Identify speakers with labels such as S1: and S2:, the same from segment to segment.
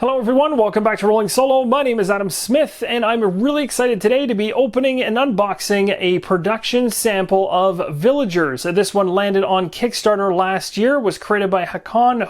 S1: Hello everyone, welcome back to Rolling Solo. My name is Adam Smith and I'm really excited today to be opening and unboxing a production sample of Villagers. This one landed on Kickstarter last year, was created by Haakon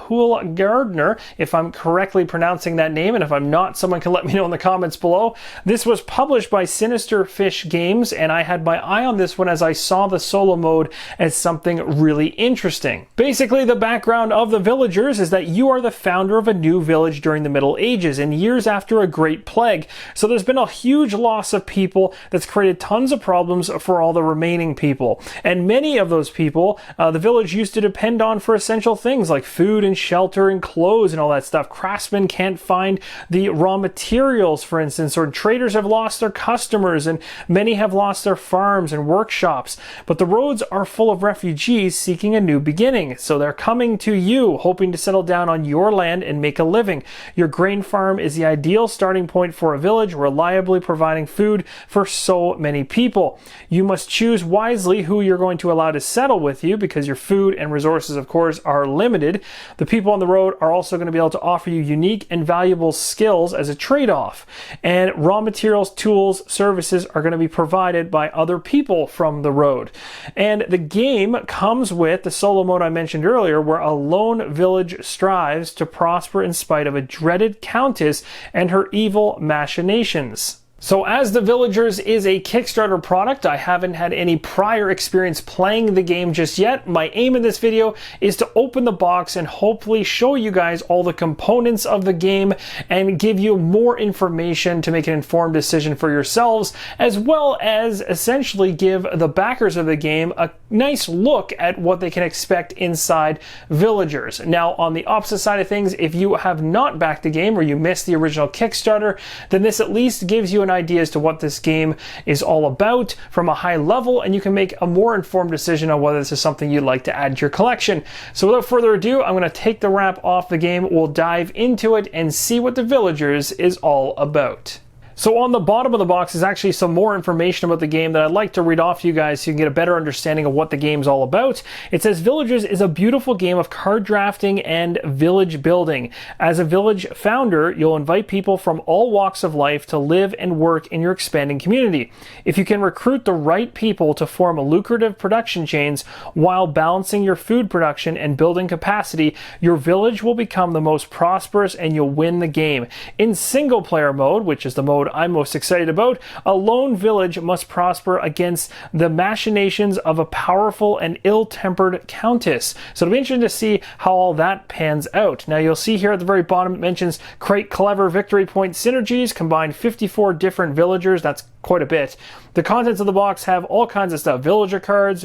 S1: Gaarder, if I'm correctly pronouncing that name, and if I'm not, someone can let me know in the comments below. This was published by Sinister Fish games, and I had my eye on this one as I saw the solo mode as something really interesting. Basically, the background of the Villagers is that you are the founder of a new village during the Middle Ages and years after a great plague. So there's been a huge loss of people that's created tons of problems for all the remaining people. And many of those people, the village used to depend on for essential things like food and shelter and clothes and all that stuff. Craftsmen can't find the raw materials, for instance, or traders have lost their customers, and many have lost their farms and workshops. But the roads are full of refugees seeking a new beginning. So they're coming to you, hoping to settle down on your land and make a living. Your grain farm is the ideal starting point for a village, reliably providing food for so many people. You must choose wisely who you're going to allow to settle with you, because your food and resources, of course, are limited. The people on the road are also going to be able to offer you unique and valuable skills as a trade-off. And raw materials, tools, services are going to be provided by other people from the road. And the game comes with the solo mode I mentioned earlier, where a lone village strives to prosper in spite of a dreaded countess and her evil machinations. So as the Villagers is a Kickstarter product, I haven't had any prior experience playing the game just yet. My aim in this video is to open the box and hopefully show you guys all the components of the game and give you more information to make an informed decision for yourselves, as well as essentially give the backers of the game a nice look at what they can expect inside Villagers. Now, on the opposite side of things, if you have not backed the game or you missed the original Kickstarter, then this at least gives you an idea as to what this game is all about from a high level, and you can make a more informed decision on whether this is something you'd like to add to your collection. So without further ado, I'm going to take the wrap off the game, we'll dive into it and see what the Villagers is all about. So on the bottom of the box is actually some more information about the game that I'd like to read off to you guys so you can get a better understanding of what the game's all about. It says, Villagers is a beautiful game of card drafting and village building. As a village founder, you'll invite people from all walks of life to live and work in your expanding community. If you can recruit the right people to form lucrative production chains while balancing your food production and building capacity, your village will become the most prosperous and you'll win the game. In single player mode, which is the mode I'm most excited about, a lone village must prosper against the machinations of a powerful and ill-tempered countess. So it'll be interesting to see how all that pans out. Now you'll see here at the very bottom it mentions create clever victory point synergies, combine 54 different villagers. That's quite a bit. The contents of the box have all kinds of stuff. Villager cards,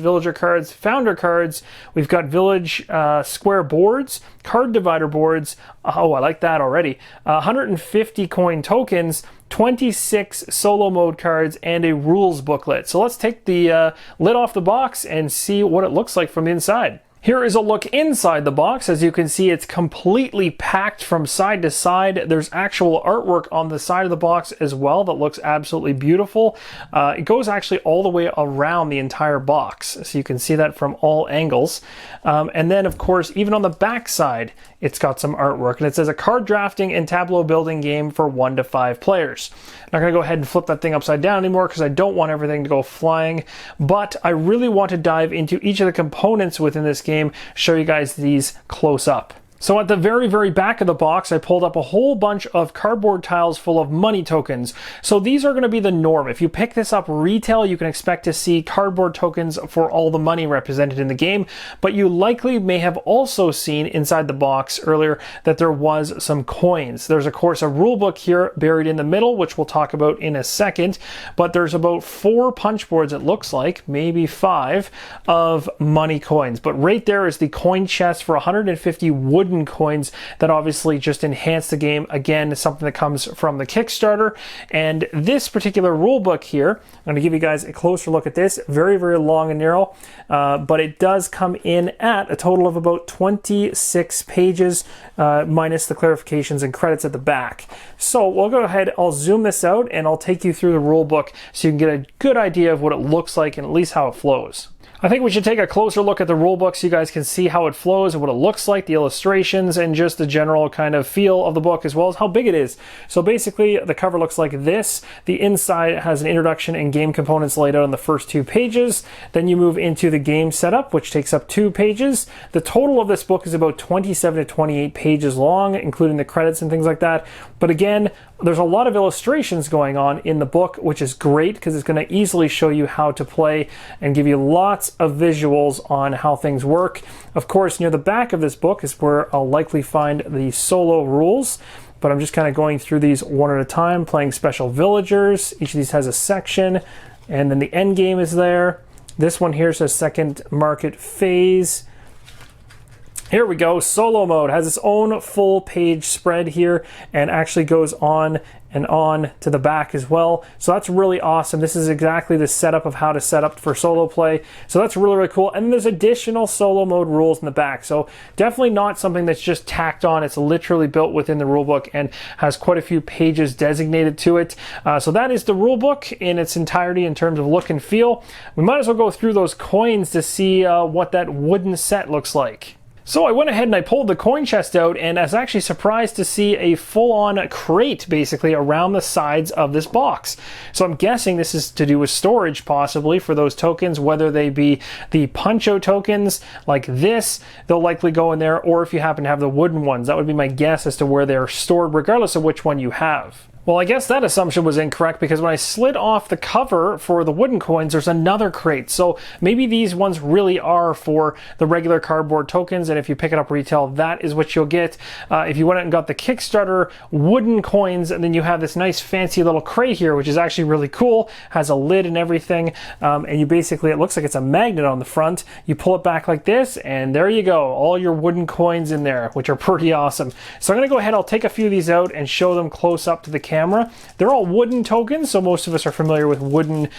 S1: founder cards. We've got village square boards, card divider boards. Oh, I like that already. 150 coin tokens, 26 solo mode cards, and a rules booklet. So let's take the lid off the box and see what it looks like from the inside. Here is a look inside the box. As you can see, it's completely packed from side to side. There's actual artwork on the side of the box as well that looks absolutely beautiful. It goes actually all the way around the entire box, so you can see that from all angles. And then, of course, even on the back side, it's got some artwork, and it says a card drafting and tableau building game for 1 to 5 players. I'm not going to go ahead and flip that thing upside down anymore because I don't want everything to go flying, but I really want to dive into each of the components within this game, show you guys these close up. So at the very, very back of the box, I pulled up a whole bunch of cardboard tiles full of money tokens. So these are going to be the norm. If you pick this up retail, you can expect to see cardboard tokens for all the money represented in the game, but you likely may have also seen inside the box earlier that there was some coins. There's of course a rule book here buried in the middle, which we'll talk about in a second, but there's about 4 punch boards, it looks like, maybe 5, of money coins. But right there is the coin chest for 150 wooden coins that obviously just enhance the game. Again, something that comes from the Kickstarter. And this particular rule book here, I'm going to give you guys a closer look at this. Very, very long and narrow, but it does come in at a total of about 26 pages, minus the clarifications and credits at the back. So we'll go ahead, I'll zoom this out and I'll take you through the rule book so you can get a good idea of what it looks like and at least how it flows. I think we should take a closer look at the rulebook so you guys can see how it flows and what it looks like, the illustrations, and just the general kind of feel of the book, as well as how big it is. So basically, the cover looks like this. The inside has an introduction and game components laid out on the first 2 pages. Then you move into the game setup, which takes up 2 pages. The total of this book is about 27 to 28 pages long, including the credits and things like that. But again, there's a lot of illustrations going on in the book, which is great because it's going to easily show you how to play and give you lots of visuals on how things work. Of course, near the back of this book is where I'll likely find the solo rules, but I'm just kind of going through these one at a time, playing special villagers. Each of these has a section, and then the end game is there. This one here says second market phase. Here we go, solo mode has its own full page spread here and actually goes on and on to the back as well. So that's really awesome. This is exactly the setup of how to set up for solo play. So that's really, really cool. And there's additional solo mode rules in the back. So definitely not something that's just tacked on. It's literally built within the rulebook and has quite a few pages designated to it. So that is the rulebook in its entirety in terms of look and feel. We might as well go through those coins to see what that wooden set looks like. So I went ahead and I pulled the coin chest out, and I was actually surprised to see a full-on crate basically around the sides of this box. So I'm guessing this is to do with storage possibly for those tokens, whether they be the Puncho tokens like this, they'll likely go in there, or if you happen to have the wooden ones, that would be my guess as to where they're stored regardless of which one you have. Well, I guess that assumption was incorrect because when I slid off the cover for the wooden coins, there's another crate. So maybe these ones really are for the regular cardboard tokens, and if you pick it up retail, that is what you'll get. If you went out and got the Kickstarter wooden coins, and then you have this nice fancy little crate here, which is actually really cool, has a lid and everything, and you basically, it looks like it's a magnet on the front. You pull it back like this, and there you go, all your wooden coins in there, which are pretty awesome. So I'm gonna go ahead, I'll take a few of these out and show them close up to the camera. They're all wooden tokens, so most of us are familiar with wooden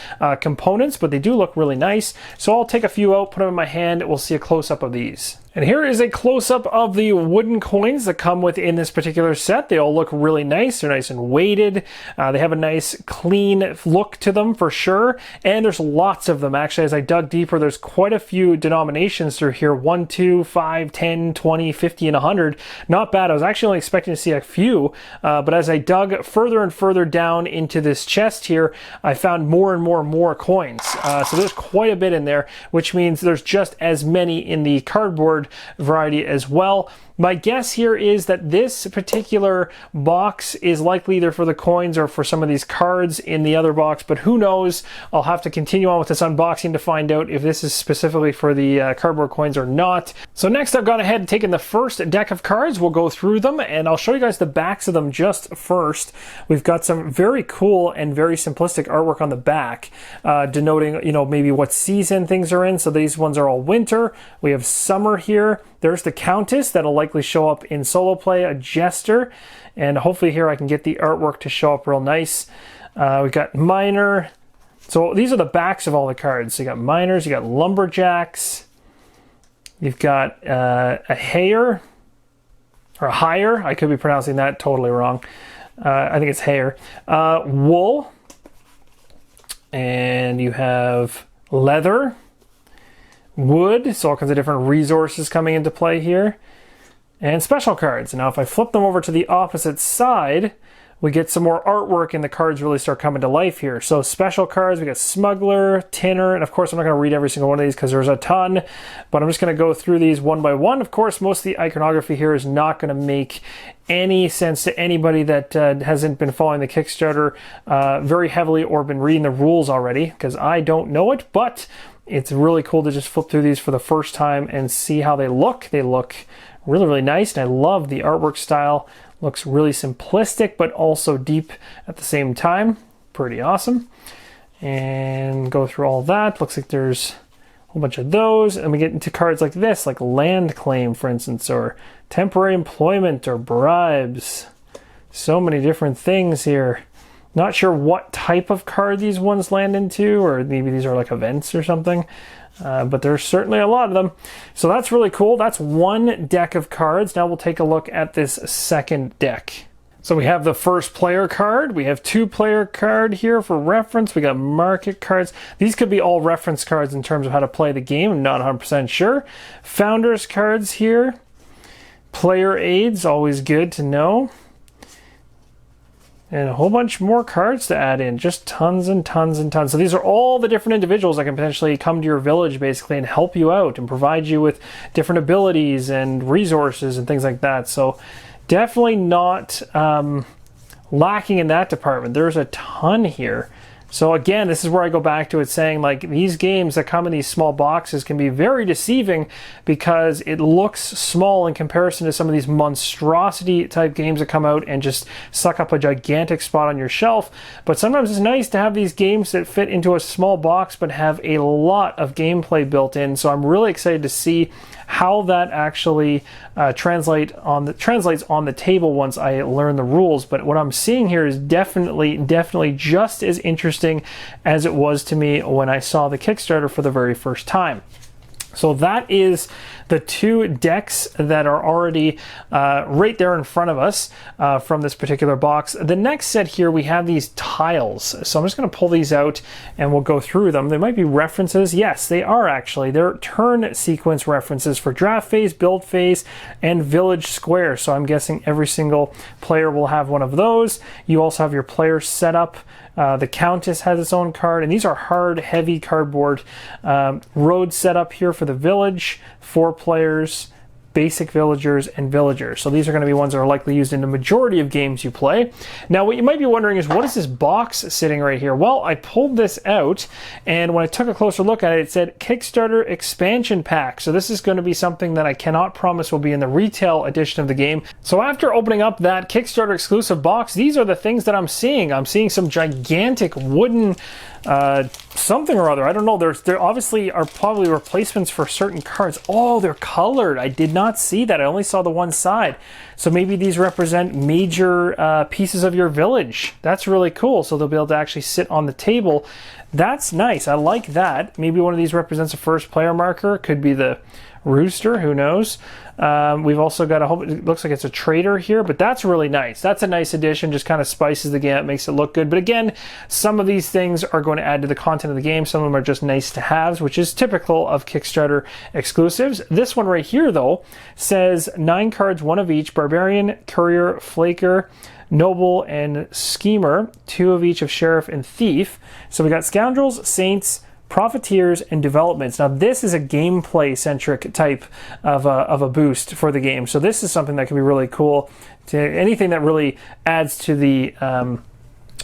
S1: components, but they do look really nice. So I'll take a few out, put them in my hand, we'll see a close-up of these. And here is a close-up of the wooden coins that come within this particular set. They all look really nice. They're nice and weighted. They have a nice clean look to them for sure. And there's lots of them. Actually, as I dug deeper, there's quite a few denominations through here. 1, 2, 5, 10, 20, 50, and 100. Not bad. I was actually only expecting to see a few. But as I dug further and further down into this chest here, I found more and more coins. So there's quite a bit in there, which means there's just as many in the cardboard variety as well. My guess here is that this particular box is likely either for the coins or for some of these cards in the other box, but who knows? I'll have to continue on with this unboxing to find out if this is specifically for the cardboard coins or not. So next I've gone ahead and taken the first deck of cards. We'll go through them and I'll show you guys the backs of them just first. We've got some very cool and very simplistic artwork on the back, denoting, you know, maybe what season things are in. So these ones are all winter. We have summer here. There's the Countess that'll likely show up in solo play, a Jester, and hopefully here I can get the artwork to show up real nice. We've got Miner. So these are the backs of all the cards. So you got Miners, you got Lumberjacks, you've got a Hayer, or a Hire. I could be pronouncing that totally wrong. I think it's Hayer. Wool, and you have Leather, Wood, so all kinds of different resources coming into play here, and special cards. Now if I flip them over to the opposite side, we get some more artwork and the cards really start coming to life here. So special cards, we got Smuggler, Tinner, and of course I'm not going to read every single one of these because there's a ton, but I'm just going to go through these one by one. Of course, most of the iconography here is not going to make any sense to anybody that hasn't been following the Kickstarter very heavily or been reading the rules already, because I don't know it, but it's really cool to just flip through these for the first time and see how they look. They look really, really nice, and I love the artwork style. Looks really simplistic, but also deep at the same time. Pretty awesome. And go through all that. Looks like there's a whole bunch of those. And we get into cards like this, like land claim, for instance, or temporary employment, or bribes. So many different things here. Not sure what type of card these ones land into, or maybe these are like events or something. But there's certainly a lot of them. So that's really cool. That's one deck of cards. Now we'll take a look at this second deck. So we have the first player card. We have 2-player card here for reference. We got market cards. These could be all reference cards in terms of how to play the game. I'm not 100% sure. Founders cards here. Player aids, always good to know. And a whole bunch more cards to add in. Just tons and tons and tons. So these are all the different individuals that can potentially come to your village basically and help you out and provide you with different abilities and resources and things like that. So definitely not lacking in that department. There's a ton here. So again, this is where I go back to it saying like these games that come in these small boxes can be very deceiving because it looks small in comparison to some of these monstrosity type games that come out and just suck up a gigantic spot on your shelf. But sometimes it's nice to have these games that fit into a small box but have a lot of gameplay built in. So I'm really excited to see how that actually translates on the table once I learn the rules. But what I'm seeing here is definitely just as interesting as it was to me when I saw the Kickstarter for the very first time. So that is the 2 decks that are already right there in front of us from this particular box. The next set here, we have these tiles. So I'm just going to pull these out and we'll go through them. They might be references. Yes, they are actually. They're turn sequence references for draft phase, build phase, and village square. So I'm guessing every single player will have one of those. You also have your player setup. The Countess has its own card, and these are hard, heavy cardboard road setup here for the village, 4 players, basic villagers, and villagers. So these are going to be ones that are likely used in the majority of games you play. Now, what you might be wondering is, what is this box sitting right here? Well, I pulled this out, and when I took a closer look at it, it said Kickstarter expansion pack. So this is going to be something that I cannot promise will be in the retail edition of the game. So after opening up that Kickstarter exclusive box, these are the things that I'm seeing. I'm seeing some gigantic wooden something or other. I don't know. There obviously are probably replacements for certain cards. Oh, they're colored. I did not see that. I only saw the one side. So maybe these represent major pieces of your village. That's really cool. So they'll be able to actually sit on the table. That's nice. I like that. Maybe one of these represents a first player marker. Could be the rooster, who knows. We've also got a whole, it looks like it's a trader here, but that's really nice. That's a nice addition, just kind of spices the game, makes it look good. But again, some of these things are going to add to the content of the game. Some of them are just nice to haves, which is typical of Kickstarter exclusives. This one right here, though, says 9 cards, 1 of each: Barbarian, Courier, Flaker, Noble, and Schemer, 2 of each of Sheriff and Thief. So we got Scoundrels, Saints, Profiteers, and Developments. Now this is a gameplay centric type of a boost for the game. So this is something that can be really cool. To anything that really adds to the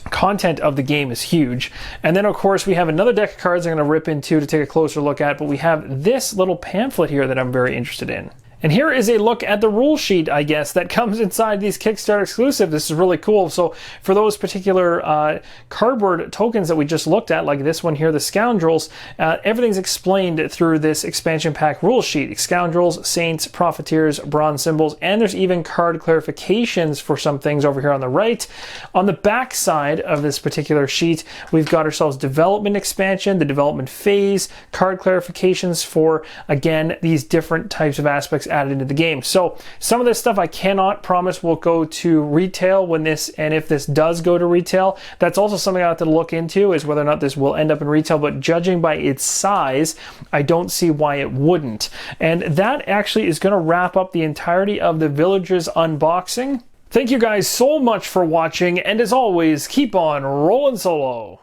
S1: content of the game is huge. And then of course we have another deck of cards I'm going to rip into to take a closer look at, but we have this little pamphlet here that I'm very interested in. And here is a look at the rule sheet, I guess, that comes inside these Kickstarter exclusive. This is really cool. So for those particular cardboard tokens that we just looked at, like this one here, the Scoundrels, everything's explained through this expansion pack rule sheet. Scoundrels, Saints, Profiteers, Bronze Symbols, and there's even card clarifications for some things over here on the right. On the back side of this particular sheet, we've got ourselves development expansion, the development phase, card clarifications for, again, these different types of aspects added into the game. So some of this stuff I cannot promise will go to retail when this, and if this does go to retail, that's also something I have to look into, is whether or not this will end up in retail. But judging by its size, I don't see why it wouldn't. And that actually is going to wrap up the entirety of the Villagers unboxing. Thank you guys so much for watching, and as always, keep on rolling solo.